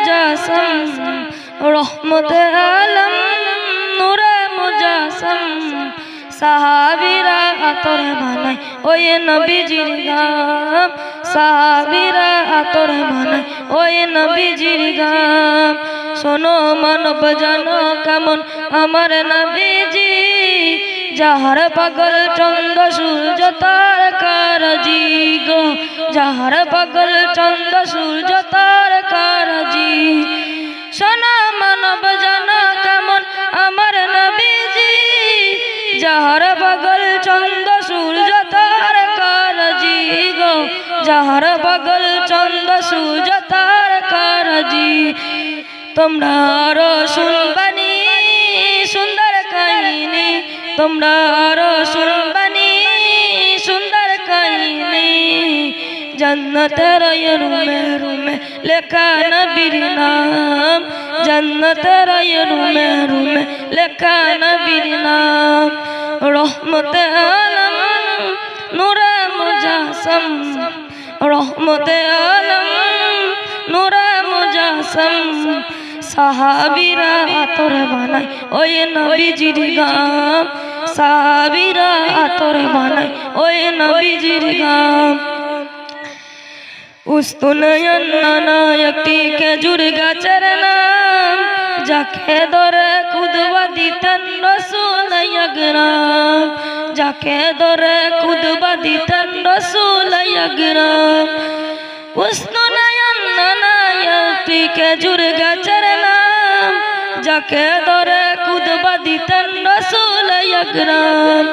মুজাসসাম রহমতে আলম নূরে মুজাসসাম সাহাবীরা আতর বানায় ওই নবীজির গাম সাহাবীরা আতর বানায় ওই নবীজির গাম শোনো মানব জানো কেমন আমার নবীজি যাহার পাগল চন্দ্র সূর্য তারকারাজি গো যাহার পাগল চন্দ্র সূর্য তারকারাজি শোনো মানব জানো কেমন আমার নবীজি যাহার পাগল চন্দ্র সূর্য তারকারাজি গো যাহার পাগল চন্দ্র সূর্য তারকারাজি তোমরা আরো শুনবানি সুন্দর কাহিনী তোমরা আরো শুনবানি সুন্দর কাহিনী জান্নাতের রুমে রুমে লেখা নবীর নাম জান্নাতের রুমে রুমে লেখা নবীর নাম রহমতে আলম নূরে মুজাসসাম রহমতে আলম নূরে মুজাসসাম সাহাবীরা আতর বানায় ওই নবীজির গাম সাহাবীরা আতর বানায় ওই নবীজির গাম উস্তনয়ন নানা একটি খেজুর গাছের নাম যাকে ধরে খুদবা দিতেন রাসূল আকরাম যাকে ধরে খুদবা দিতেন রাসূল আকরাম উস্তনয়ন নানা একটি খেজুর গাছের নাম যাকে ধরে খুদবা দিতেন রাসূল আকরাম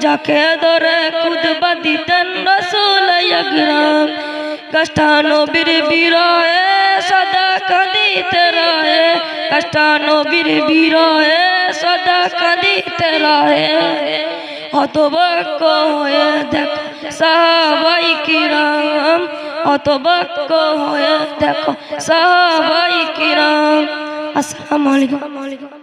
যাকে ধরে খুদবা দিতেন রাসূল আকরাম কষ্টা নবীর বিরহে সদা কাঁদিতে রহে কষ্টা নবীর বিরহে সদা কাঁদিতে রহে হতবাক হয়ে দেখো সাহাবাই কিরাম হতবাক হয়ে দেখো সাহাবাই কিরাম আসসালামু আলাইকুম।